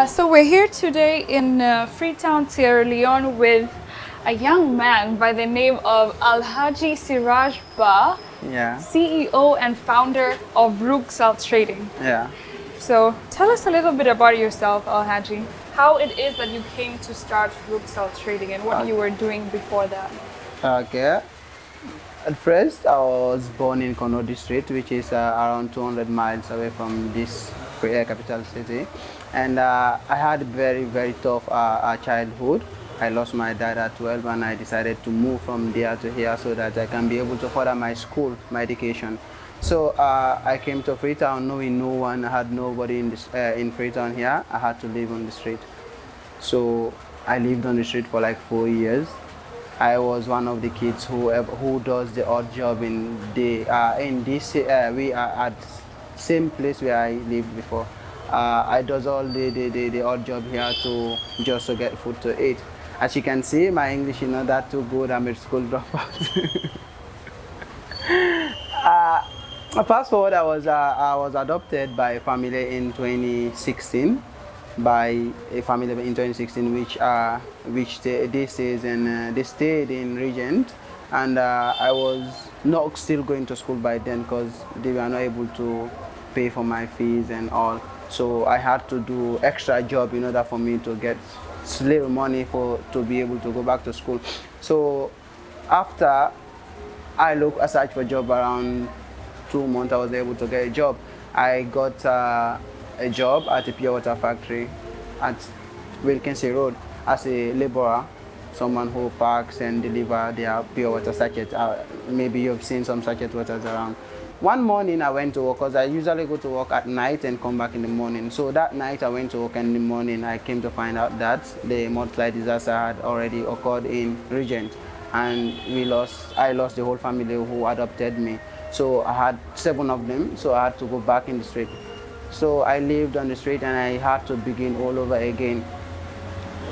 So we're here today in Freetown, Sierra Leone with a young man by the name of Alhaji Siraj Bah, Yeah, CEO and founder of Rugsal Trading. yeah. So tell us a little bit about yourself, Alhaji. How it is that you came to start Rugsal Trading and what you were doing before that. Okay. At first, I was born in Kono district, which is around 200 miles away from this capital city. And I had a very tough childhood. I lost my dad at 12 and I decided to move from there to here so that I can be able to further my school, my education. So I came to Freetown knowing no one, I had nobody in Freetown here. I had to live on the street. So I lived on the street for like 4 years. I was one of the kids who does the odd job in this we are at same place where I lived before. I does all the odd job here to just to get food to eat. As you can see, my English is not that too good. I'm a school dropout. Fast forward, I was adopted by a family in 2016, by a family in 2016, which they stays and they stayed in Regent, and I was not still going to school by then because they were not able to pay for my fees and all. So I had to do extra job in order for me to get little money to be able to go back to school. So after I searched for a job around 2 months. I was able to get a job. I got a job at a pure water factory at Wilkinson Road as a laborer, someone who packs and deliver their pure water sachets. Maybe you've seen some sachet waters around. One morning I went to work because I usually go to work at night and come back in the morning. So that night I went to work and in the morning I came to find out that the mudslide disaster had already occurred in Regent, and I lost the whole family who adopted me. So I had 7 of them, so I had to go back in the street. So I lived on the street and I had to begin all over again.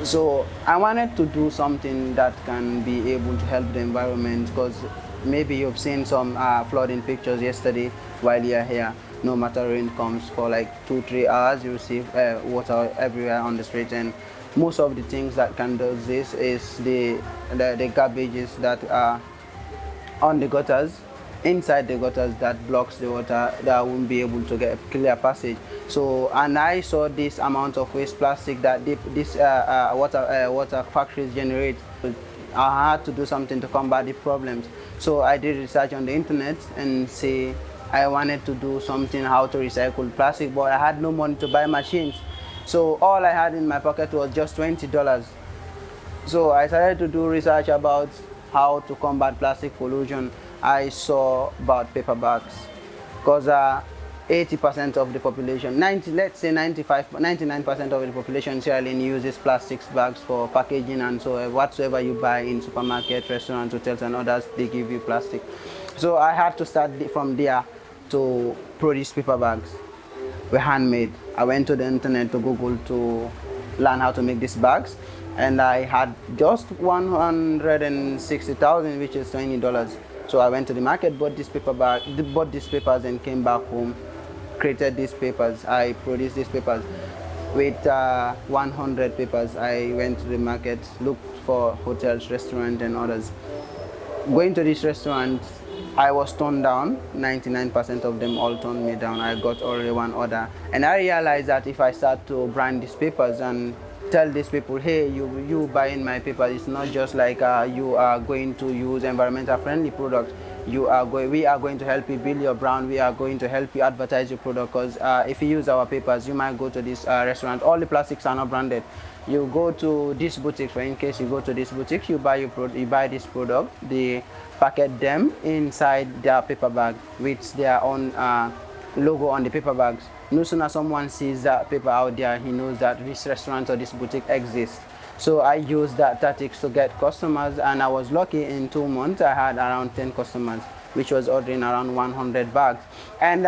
So I wanted to do something that can be able to help the environment, because maybe you've seen some flooding pictures yesterday while you're here. No matter rain comes for like 2-3 hours, you receive water everywhere on the street, and most of the things that can do this is the garbages that are on the gutters, inside the gutters, that blocks the water, that won't be able to get a clear passage. So, and I saw this amount of waste plastic that this water factories generate. I had to do something to combat the problems. So I did research on the internet and see I wanted to do something how to recycle plastic, but I had no money to buy machines. So all I had in my pocket was just $20. So I started to do research about how to combat plastic pollution. I saw about paper bags, because 80% of the population, let's say 99% of the population in Sierra Leone uses plastics bags for packaging, and so whatsoever you buy in supermarket, restaurants, hotels and others, they give you plastic. So I had to start from there to produce paper bags. Were handmade. I went to the internet to Google to learn how to make these bags, and I had just 160,000, which is $20. So I went to the market, bought these papers and came back home, created these papers. I produced these papers. With 100 papers, I went to the market, looked for hotels, restaurants and others. Going to this restaurant, I was turned down. 99% of them all turned me down. I got only one order. And I realized that if I start to brand these papers and tell these people, hey, you buying my paper, it's not just like you are going to use environmental friendly product. We are going to help you build your brand. We are going to help you advertise your product, because if you use our papers, you might go to this restaurant. All the plastics are not branded. You go to this boutique, for in case you go to this boutique, you buy this product. They packet them inside their paper bag with their own logo on the paper bags. No sooner someone sees that paper out there, he knows that this restaurant or this boutique exists. So I used that tactics to get customers, and I was lucky. In 2 months I had around 10 customers, which was ordering around 100 bags. And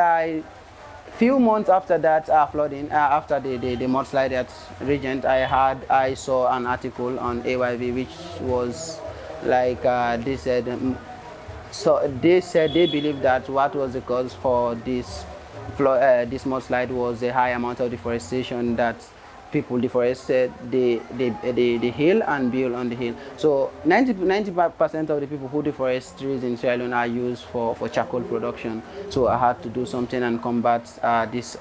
few months after that flooding, after the mudslide at Regent, I saw an article on AYV, which was like they said they believe that what was the cause for this mudslide was a high amount of deforestation that people deforested the hill and build on the hill. So 95% of the people who deforest trees in Sierra Leone are used for charcoal production. So I had to do something and combat this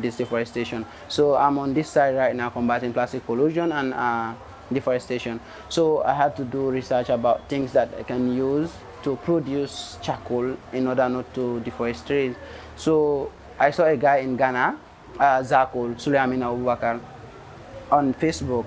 deforestation. So I'm on this side right now combating plastic pollution and deforestation. So I had to do research about things that I can use to produce charcoal in order not to deforest trees. So I saw a guy in Ghana, Zakul Suleiman Abubakar, on Facebook.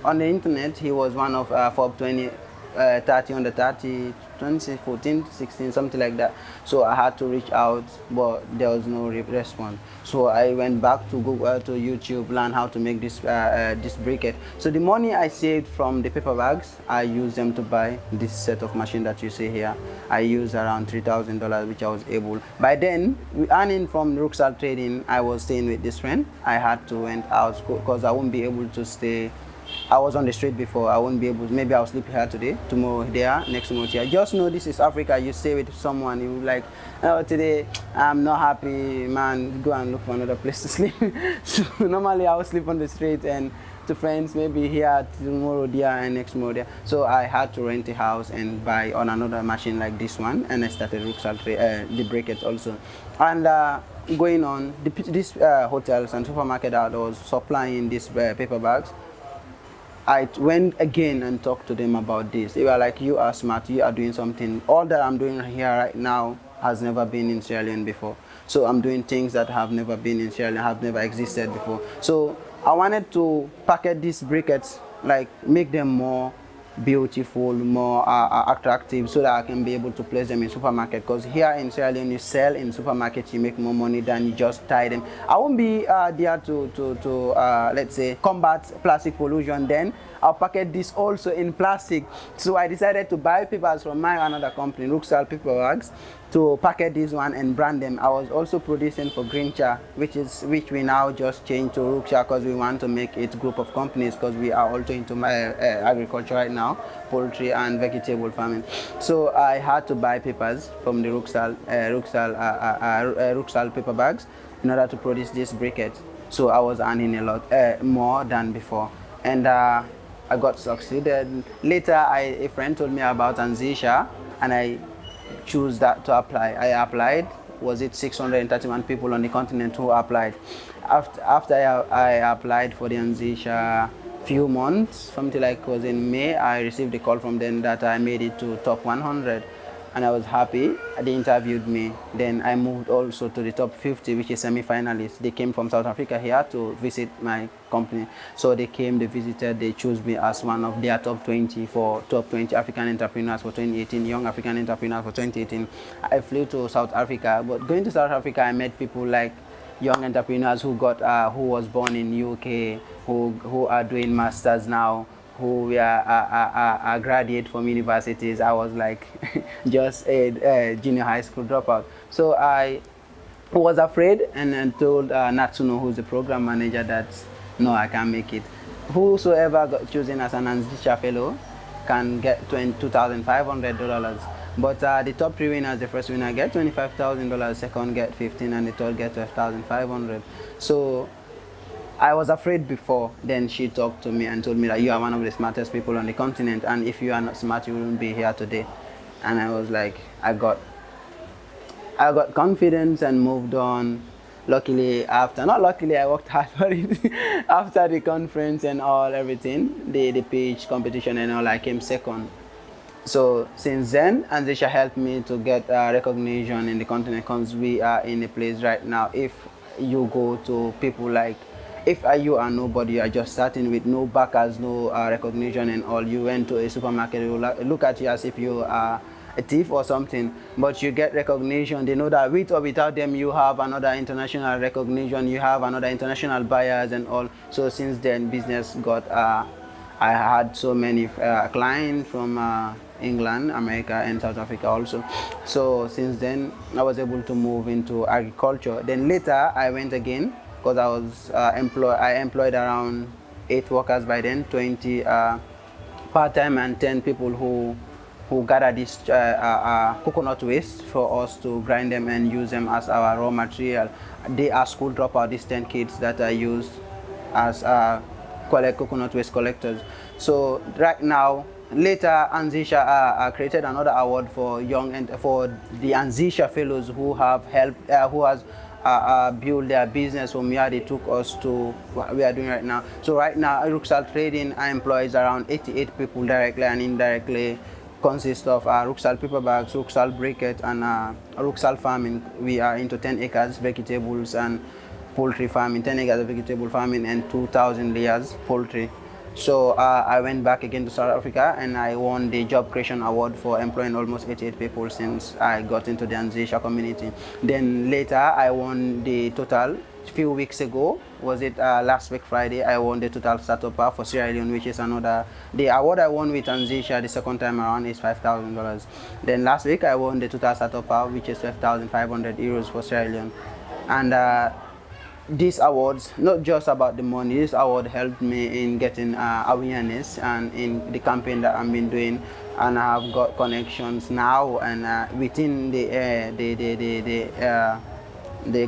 On the internet, he was one of Forbes 30 under 30, 2014, 16, something like that. So I had to reach out, but there was no response. So I went back to Google, to YouTube, learn how to make this briquette. So the money I saved from the paper bags, I used them to buy this set of machine that you see here. I used around $3,000, which I was able. By then, earning from Rugsal Trading, I was staying with this friend. I had to rent out because I wouldn't be able to stay. I was on the street before. I wouldn't be able to. Maybe I'll sleep here today, tomorrow there, next tomorrow here. Just know this is Africa. You stay with someone, you like, oh, today I'm not happy, man, go and look for another place to sleep. So normally I would sleep on the street and to friends, maybe here, tomorrow there, and next tomorrow there. So I had to rent a house and buy on another machine like this one, and I started Rugsal the briquette also. And going on, these hotels and supermarket that was supplying these paper bags, I went again and talked to them about this. They were like, you are smart, you are doing something. All that I'm doing here right now has never been in Sierra Leone before. So I'm doing things that have never been in Sierra Leone, have never existed before. So I wanted to package these briquettes, like make them more beautiful, more attractive, so that I can be able to place them in supermarket. Because here in Sierra Leone, you sell in supermarket, you make more money than you just tie them. I won't be there to let's say combat plastic pollution. Then I'll package this also in plastic. So I decided to buy papers from my another company, Rugsal Paper Bags, to package this one and brand them. I was also producing for Green Cha, which we now just changed to Rugsal because we want to make it group of companies, because we are also into agriculture right now, poultry and vegetable farming. So I had to buy papers from the Rugsal Paper Bags in order to produce this briquette. So I was earning a lot more than before, and I got succeeded. Later, a friend told me about Anzisha, and I choose that to apply. I applied. Was it 631 people on the continent who applied? After I applied for the Anzisha, few months, something like was in May, I received a call from them that I made it to top 100. And I was happy. They interviewed me. Then I moved also to the top 50, which is semi-finalists. They came from South Africa here to visit my company. So they came, they visited, they chose me as one of their top 20 African entrepreneurs for 2018, young African entrepreneurs for 2018. I flew to South Africa, but going to South Africa, I met people like young entrepreneurs who was born in UK, who are doing masters now, who are graduate from universities. I was like just a junior high school dropout. So I was afraid and told Natsuno, who's the program manager, that no, I can't make it. Whosoever got chosen as an Anzisha fellow can get $22,500. But the top three winners, the first winner get $25,000, second get 15, and the third get 12,500. So I was afraid before. Then she talked to me and told me that you are one of the smartest people on the continent, and if you are not smart, you wouldn't be here today. And I was like, I got confidence and moved on. Luckily, I worked hard for it. After the conference and everything, the pitch competition and all, I came second. So since then, Anzisha helped me to get recognition in the continent, because we are in a place right now. If you go to people like, if you are nobody, you are just starting with no backers, no recognition and all, you went to a supermarket, they will look at you as if you are a thief or something, but you get recognition. They know that with or without them, you have another international recognition, you have another international buyers and all. So since then, business got, I had so many clients from England, America, and South Africa also. So since then, I was able to move into agriculture. Then later, I went again, because I was I employed around 8 workers by then, 20 part-time and 10 people who gather this coconut waste for us to grind them and use them as our raw material. They are school dropouts, these 10 kids that I used as collect coconut waste collectors. So right now, later Anzisha created another award for young and for the Anzisha fellows who have helped, who has build their business from where they took us to what we are doing right now. So right now, Rugsal Trading employs around 88 people directly and indirectly, consist of Rugsal paper bags, Rugsal briquettes, and Rugsal farming. We are into 10 acres vegetables and poultry farming, 10 acres of vegetable farming, and 2,000 layers poultry. So I went back again to South Africa and I won the Job Creation Award for employing almost 88 people since I got into the Anzisha community. Then later I won the total, few weeks ago, was it last week Friday, I won the total startup for Sierra Leone, which is another, the award I won with Anzisha the second time around is $5,000. Then last week I won the total startup which is 12,500 euros for Sierra Leone. And these awards, not just about the money, this award helped me in getting awareness and in the campaign that I've been doing, and I have got connections now and within the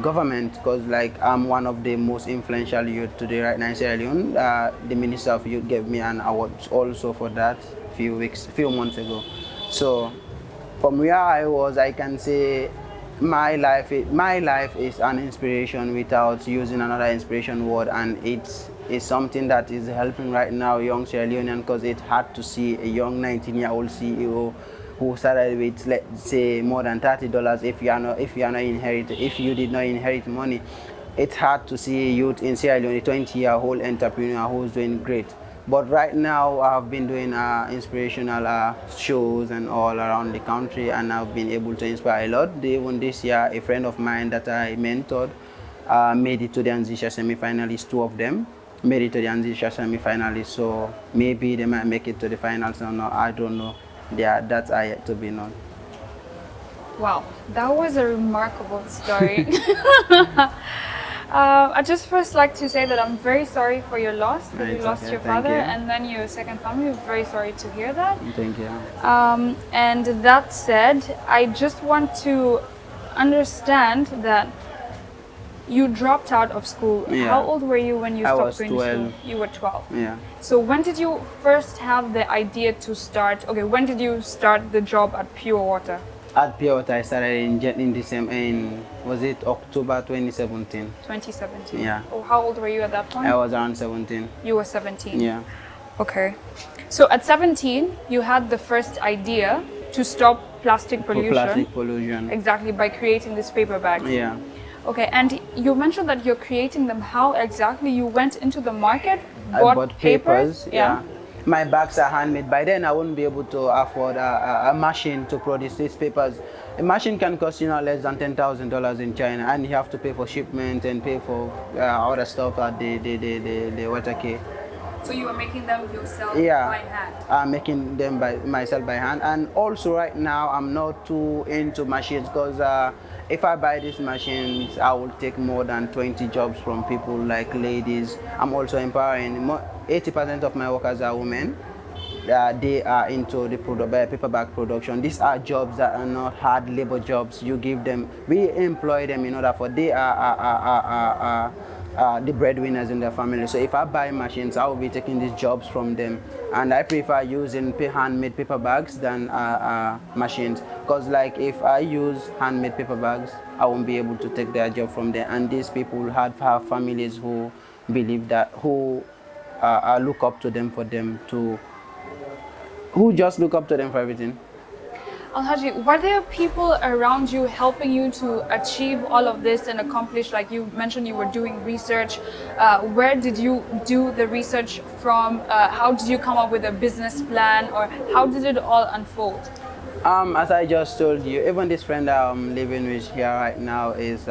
government, because like I'm one of the most influential youth today right now in Sierra Leone. The Minister of Youth gave me an award also for that few months ago. So from where I was, I can say my life is an inspiration without using another inspiration word, and it's something that is helping right now young Sierra Leonean, because it's hard to see a young 19-year-old CEO who started with, let's say, more than $30. If you did not inherit money, it's hard to see a youth in Sierra Leone, a 20-year-old entrepreneur who's doing great. But right now, I've been doing inspirational shows and all around the country, and I've been able to inspire a lot. Even this year, a friend of mine that I mentored made it to the Anzisha semi-finalists. 2 of them made it to the Anzisha semi-finalists. So maybe they might make it to the finals or not. I don't know. That's yet to be known. Wow, that was a remarkable story. I just first like to say that I'm very sorry for your loss, that you lost your father and then your second family. I'm very sorry to hear that. Thank you. And that said, I just want to understand that you dropped out of school. Yeah. How old were you when you stopped going to 12. school? You were 12. Yeah. So when did you first have the idea to start? Okay, when did you start the job at Pure Water? At Pure Water, I started in December, was it October 2017? 2017. Yeah. Oh, how old were you at that point? I was around 17. You were 17. Yeah. Okay. So at 17, you had the first idea to stop plastic pollution. Plastic pollution. Exactly, by creating these paper bags. Yeah. Okay, and you mentioned that you're creating them. How exactly? You went into the market, I bought papers. Yeah. My bags are handmade. By then, I wouldn't be able to afford a machine to produce these papers. A machine can cost less than $10,000 in China, and you have to pay for shipment and pay for other stuff at the water key. So you were making them yourself Yeah. by hand? I'm making them by myself by hand. And also right now, I'm not too into machines, because if I buy these machines, I will take more than 20 jobs from people like ladies. I'm also empowering. 80% of my workers are women. They are into the paper bag production. These are jobs that are not hard labor jobs. You give them, we employ them in order for they are the breadwinners in their family. So if I buy machines, I will be taking these jobs from them, and I prefer using handmade paper bags than machines, because like if I use handmade paper bags, I won't be able to take their job from them, and these people have families who believe that, who look up to them who just look up to them for everything. Alhaji, were there people around you helping you to achieve all of this and accomplish, like you mentioned you were doing research? Where did you do the research from? How did you come up with a business plan, or how did it all unfold? As I just told you, even this friend that I'm living with here right now is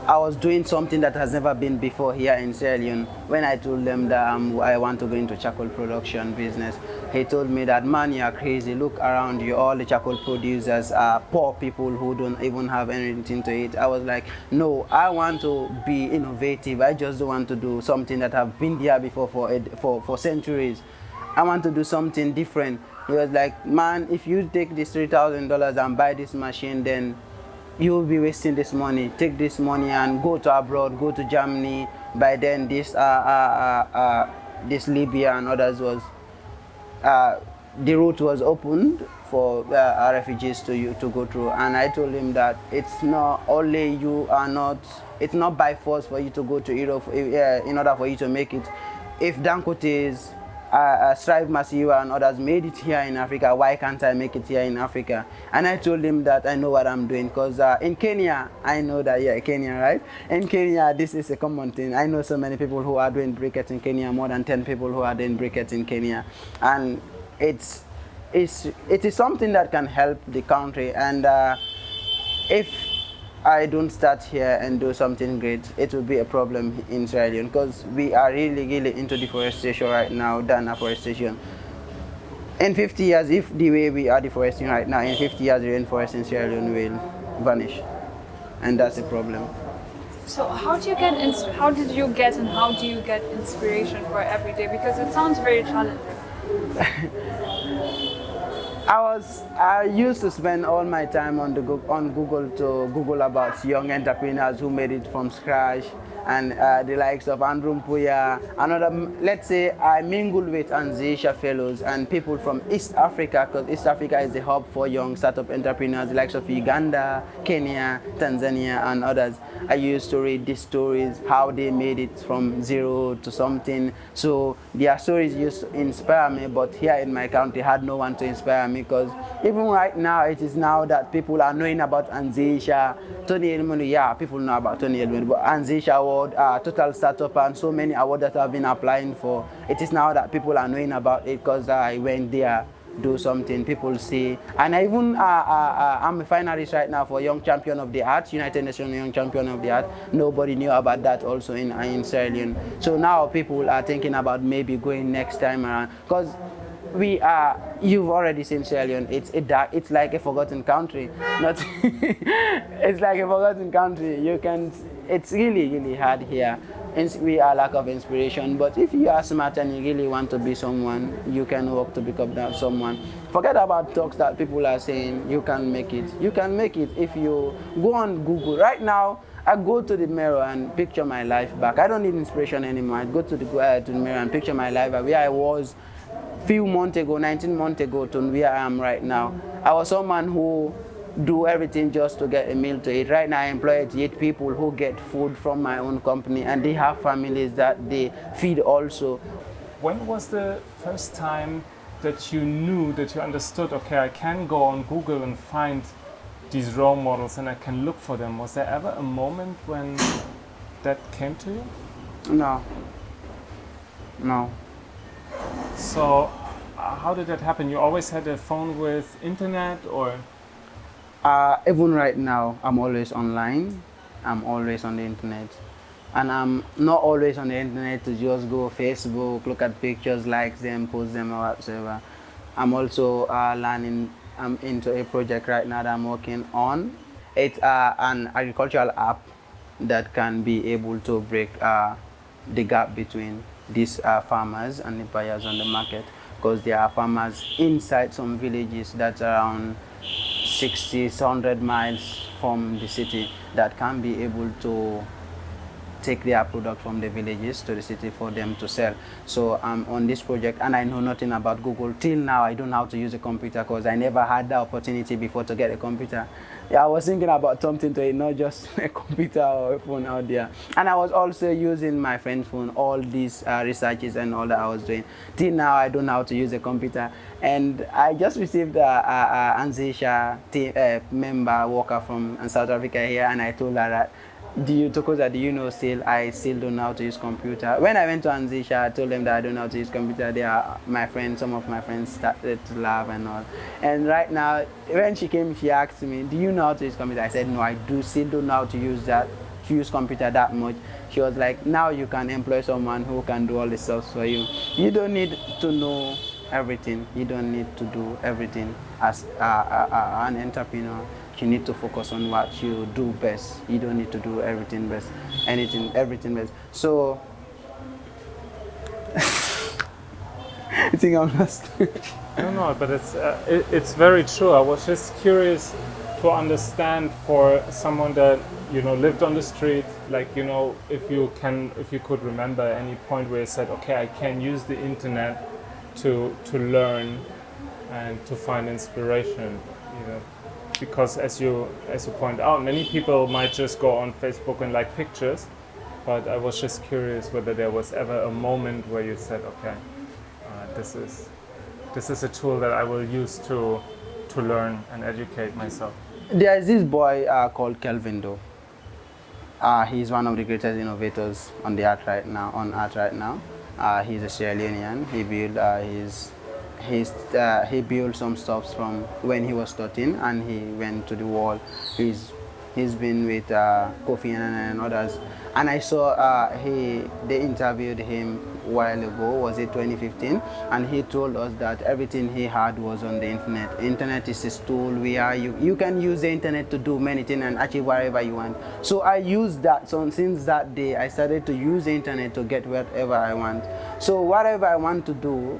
I was doing something that has never been before here in Sierra Leone. When I told them that I want to go into charcoal production business, he told me that, man, you are crazy. Look around you, all the charcoal producers are poor people who don't even have anything to eat. I was like, no, I want to be innovative. I just don't want to do something that have been here before for centuries. I want to do something different. He was like, man, if you take this $3,000 and buy this machine, then you will be wasting this money. Take this money and go to abroad, go to Germany. By then, this Libya and others was the route was opened for refugees to go through. And I told him that it's not only you are not, it's not by force for you to go to Europe in order for you to make it. If Dangote's Strive Masiwa and others made it here in Africa, why can't I make it here in Africa? And I told him that I know what I'm doing, because in Kenya, I know that, yeah, Kenya, right? In Kenya, this is a common thing. I know so many people who are doing briquettes in Kenya, more than 10 people who are doing briquettes in Kenya. And it is something that can help the country. And if I don't start here and do something great, it will be a problem in Sierra Leone, because we are really into deforestation right now than afforestation. In 50 years, if the way we are deforesting right now, in 50 years the rainforest in Sierra Leone will vanish, and that's a problem. So how did you get and how do you get inspiration for every day? Because it sounds very challenging. I used to spend all my time on Google to Google about young entrepreneurs who made it from scratch, and the likes of Andrew Mpuya. Let's say I mingle with Anzisha fellows and people from East Africa, because East Africa is the hub for young startup entrepreneurs, the likes of Uganda, Kenya, Tanzania, and others. I used to read these stories, how they made it from zero to something. So their stories used to inspire me, but here in my country, had no one to inspire me, because even right now, it is now that people are knowing about Anzisha, Tony Elmonu. Yeah, people know about Tony Elmonu, but Anzisha Award, Total Startup, and so many awards that I've been applying for. It is now that people are knowing about it, because I went there, do something, people see. And I even, I'm a finalist right now for Young Champion of the Arts, United Nations Young Champion of the Arts. Nobody knew about that also in Sierra Leone. So now people are thinking about maybe going next time around, because you've already seen Sierra Leone. It's like a forgotten country. Not it's like a forgotten country. It's really hard here. We are lack of inspiration. But if you are smart and you really want to be someone, you can work to become that someone. Forget about talks that people are saying. You can make it. You can make it if you go on Google right now. I go to the mirror and picture my life back. I don't need inspiration anymore. I go to the mirror and picture my life back, where I was few months ago, 19 months ago, to where I am right now. I was someone who do everything just to get a meal to eat. Right now I employ 8 people who get food from my own company, and they have families that they feed also. When was the first time that you knew, that you understood, okay, I can go on Google and find these role models and I can look for them? Was there ever a moment when that came to you? No. So how did that happen? You always had a phone with internet, or? Even right now, I'm always online. I'm always on the internet. And I'm not always on the internet to just go Facebook, look at pictures, like them, post them, or whatsoever. I'm also learning. I'm into a project right now that I'm working on. It's an agricultural app that can be able to break the gap between these farmers and the buyers on the market, because there are farmers inside some villages that's around 60-100 miles from the city that can be able to take their product from the villages to the city for them to sell. So I'm on this project, and I know nothing about Google. Till now, I don't know how to use a computer, because I never had the opportunity before to get a computer. Yeah, I was thinking about something to it, not just a computer or a phone out there. And I was also using my friend's phone, all these researches and all that I was doing. Till now, I don't know how to use a computer. And I just received Anzisha member worker from South Africa here, and I told her that, do you know still, I still don't know how to use computer. When I went to Anzisha, I told them that I don't know how to use computer. They are my friends, some of my friends started to laugh and all. And right now, when she came, she asked me, do you know how to use computer? I said, no, I still don't know how to use computer that much. She was like, now you can employ someone who can do all the stuff for you. You don't need to know everything. You don't need to do everything as an entrepreneur. You need to focus on what you do best. You don't need to do everything best, everything best. So, I think I'm lost. No, but it's very true. I was just curious to understand for someone that lived on the street, like if you could remember any point where you said, okay, I can use the internet to learn and to find inspiration, because as you point out, many people might just go on Facebook and like pictures, but I was just curious whether there was ever a moment where you said, okay, this is a tool that I will use to learn and educate myself. There is this boy called Kelvin Doe. He's one of the greatest innovators on the art right now. He's a Sierra Leonean. He built some stuff from when he was 13, and he went to the world. He's been with Kofi and others, and I saw they interviewed him a while ago. Was it 2015? And he told us that everything he had was on the internet. Internet is a tool where you can use the internet to do many things and achieve whatever you want. So I used that. So since that day, I started to use the internet to get whatever I want. So whatever I want to do,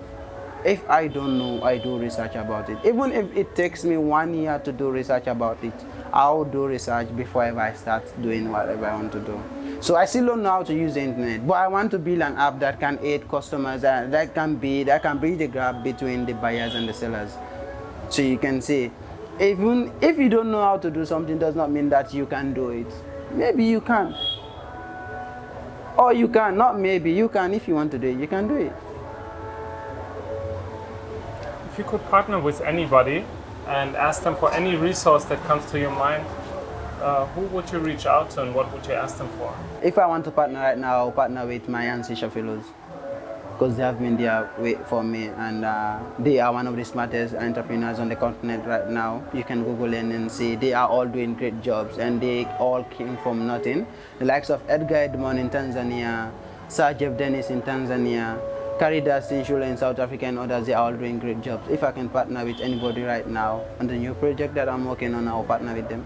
if I don't know, I do research about it. Even if it takes me 1 year to do research about it, I'll do research before ever I start doing whatever I want to do. So I still don't know how to use the internet, but I want to build an app that can aid customers, that can bridge the gap between the buyers and the sellers. So you can see, even if you don't know how to do something, does not mean that you can do it. Maybe you can. Or you can, not maybe, you can. If you want to do it, you can do it. If you could partner with anybody and ask them for any resource that comes to your mind, who would you reach out to and what would you ask them for? If I want to partner right now, I'll partner with my ancestral fellows, because they have been there for me, and they are one of the smartest entrepreneurs on the continent right now. You can Google in and see they are all doing great jobs, and they all came from nothing. The likes of Edgar Edmond in Tanzania, Sir Jeff Dennis in Tanzania, Caritas Insula in South Africa, and others, they are all doing great jobs. If I can partner with anybody right now on the new project that I'm working on, I'll partner with them.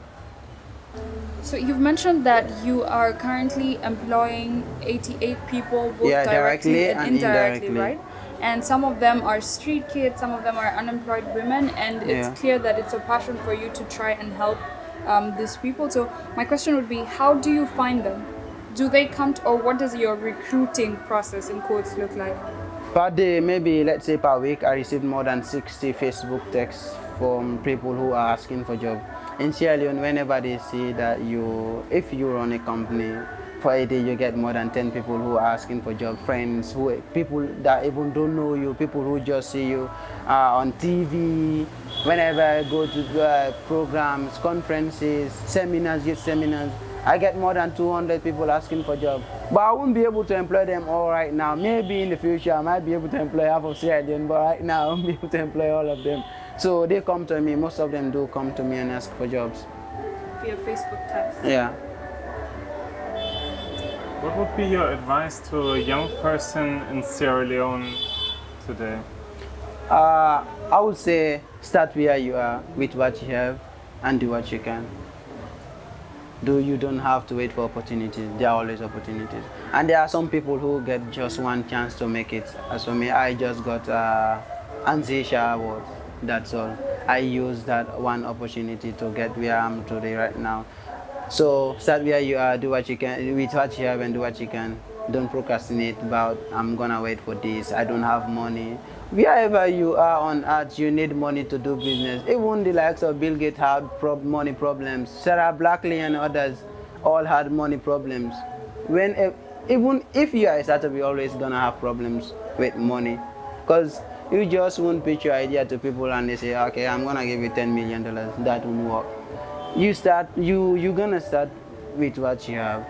So you've mentioned that you are currently employing 88 people, both directly and indirectly, right? And some of them are street kids, some of them are unemployed women, and it's clear that it's a passion for you to try and help these people. So my question would be, how do you find them? Do they come to, or what does your recruiting process in quotes look like? Per day, maybe let's say per week, I received more than 60 Facebook texts from people who are asking for jobs. In Sierra Leone, whenever they see that if you run a company, for a day you get more than 10 people who are asking for jobs, friends, people that even don't know you, people who just see you on TV, whenever I go to programs, conferences, seminars, youth seminars, I get more than 200 people asking for jobs. But I won't be able to employ them all right now. Maybe in the future I might be able to employ half of Sierra Leone, but right now I won't be able to employ all of them. So they come to me, most of them do come to me and ask for jobs. Via Facebook tags? Yeah. What would be your advice to a young person in Sierra Leone today? I would say start where you are with what you have and do what you can. You don't have to wait for opportunities. There are always opportunities. And there are some people who get just one chance to make it. As for me, I just got Anzisha Award. That's all. I used that one opportunity to get where I am today right now. So start where you are, do what you can, with what you have, and do what you can. Don't procrastinate about, I'm gonna wait for this, I don't have money. Wherever you are on earth, you need money to do business. Even the likes of Bill Gates had money problems. Sarah Blackley and others all had money problems. Even if you are a startup, you're always gonna have problems with money, because you just won't pitch your idea to people and they say, okay, I'm gonna give you $10 million. That won't work. You're gonna start with what you have.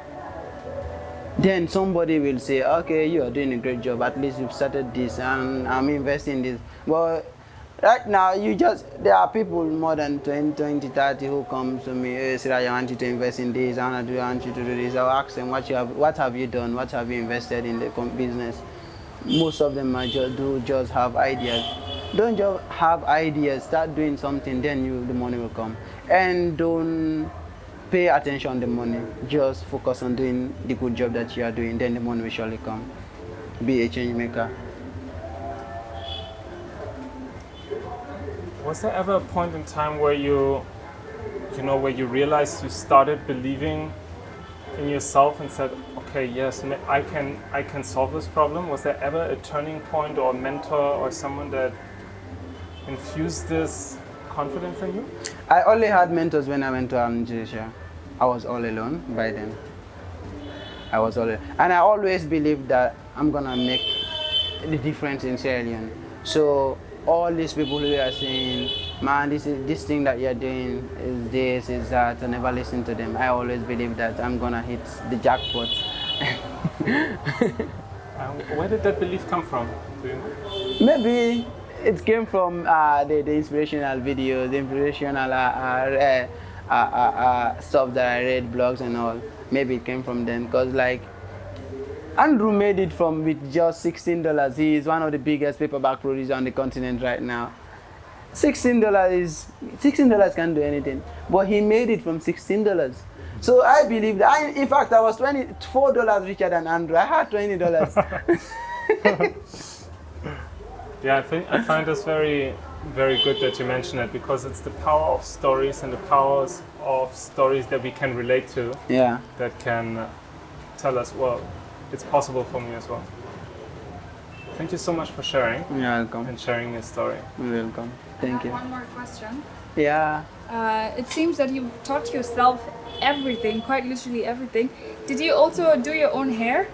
Then somebody will say, okay, you are doing a great job, at least you've started this and I'm investing in this. But right now, there are people more than 20, 30 who come to me, hey, Siraj, I want you to invest in this, I want you to do this. I'll ask them, what have you done, what have you invested in the business? Most of them just have ideas. Don't just have ideas, start doing something, then the money will come. And don't pay attention on the money, just focus on doing the good job that you are doing, then the money will surely come. Be a change maker. Was there ever a point in time where you you know, where you realized you started believing in yourself and said, okay, yes, I can solve this problem? Was there ever a turning point or a mentor or someone that infused this confidence in you? I only had mentors when I went to Nigeria. I was all alone by then. I was all alone. And I always believed that I'm gonna make the difference in Sierra Leone. So all these people who are saying, man, this thing that you're doing is this, is that, I never listen to them. I always believe that I'm gonna hit the jackpot. Where did that belief come from? Do you know? Maybe it came from the inspirational videos, the inspirational stuff that I read, blogs and all. Maybe it came from them, because like Andrew made it from with just $16. He is one of the biggest paperback producers on the continent right now. $16 can't do anything, but he made it from $16. So I believe that. In fact, I was $24 richer than Andrew. I had $20. Yeah, I find this very, very good that you mention it, because it's the power of stories and the powers of stories that we can relate to. Yeah. That can tell us, well, it's possible for me as well. Thank you so much for sharing. You're welcome. And sharing your story. You're welcome. Thank you. One more question. Yeah. It seems that you've taught yourself everything, quite literally everything. Did you also do your own hair?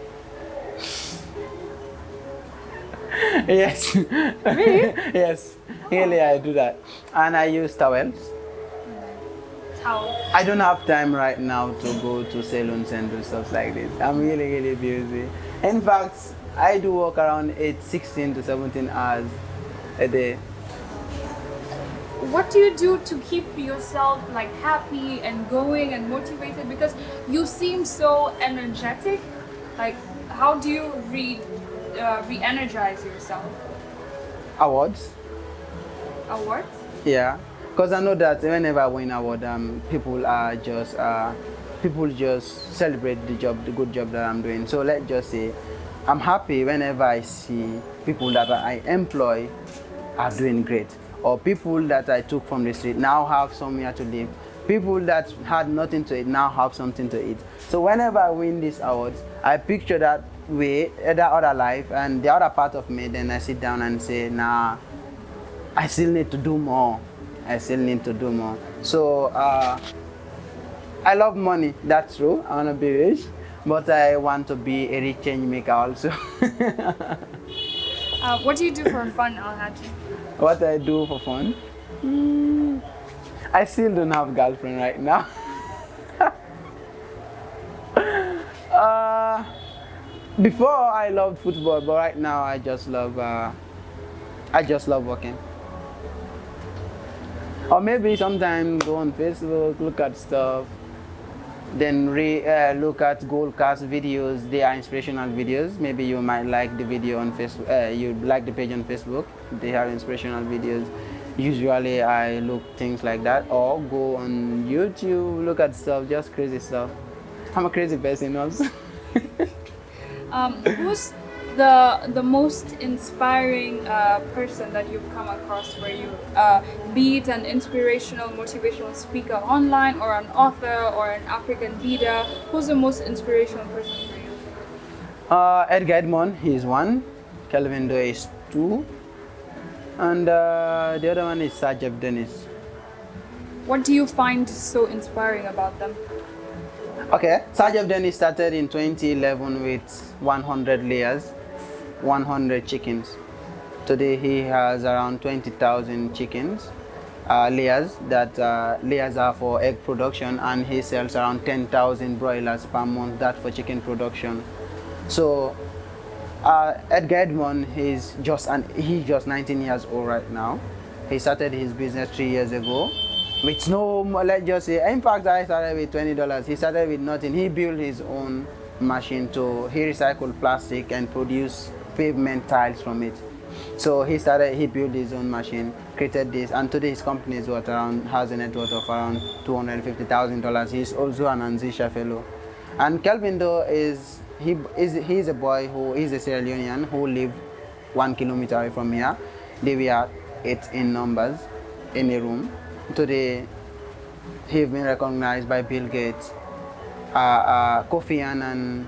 Yes. Really? Yes. Really, I do that. And I use towels. How? I don't have time right now to go to salons and do stuff like this. I'm really, really busy. In fact, I do work around 16 to 17 hours a day. What do you do to keep yourself like happy and going and motivated? Because you seem so energetic. Like, how do you re-energize yourself? Awards. Awards? Yeah. Because I know that whenever I win award, people just celebrate the good job that I'm doing. So let's just say, I'm happy whenever I see people that I employ are doing great, or people that I took from the street now have somewhere to live. People that had nothing to eat now have something to eat. So whenever I win these awards, I picture that way, that other life, and the other part of me. Then I sit down and say, nah, I still need to do more. I still need to do more. So I love money, that's true. I want to be rich, but I want to be a rich change maker also. What do you do for fun, Alhaji? What I do for fun? I still don't have a girlfriend right now. Before I loved football, but right now I just love working. Or maybe sometimes go on Facebook, look at stuff, then look at Goldcast videos. They are inspirational videos. Maybe you might like the video on Facebook. You like the page on Facebook. They have inspirational videos. Usually I look things like that, or go on YouTube, look at stuff, just crazy stuff. I'm a crazy person also. Who's the most inspiring person that you've come across, where you be it an inspirational, motivational speaker online, or an author, or an African leader? Who's the most inspirational person for you? Edgar Edmond, he's one. Kelvin Doe is two. And the other one is Sajab Dennis. What do you find so inspiring about them? Okay, Sajab Dennis started in 2011 with 100 layers, 100 chickens. Today he has around 20,000 chickens, layers. That layers are for egg production, and he sells around 10,000 broilers per month. That for chicken production. So Edgar Edmond, he's just 19 years old right now. He started his business 3 years ago with no, let's just say, in fact I started with $20. He started with nothing. He built his own machine he recycled plastic and produced pavement tiles from it. So he built his own machine, created this, and today his company has a net worth of around $250,000. He's also an Anzisha fellow. And Kelvin Doe he's a boy who is a Sierra Leonean who lived 1 kilometer away from here. They were 8 in numbers in a room. Today He's been recognized by Bill Gates, Kofi Annan,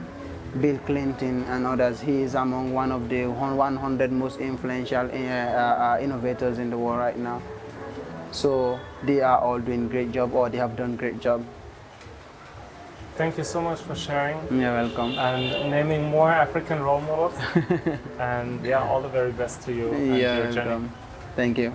Bill Clinton, and others. He is among one of the 100 most influential innovators in the world right now. So they are all doing great job, or they have done great job. Thank you so much for sharing. You're welcome. And naming more African role models. And yeah, all the very best to you and Yeah, your journey. welcome. Thank you.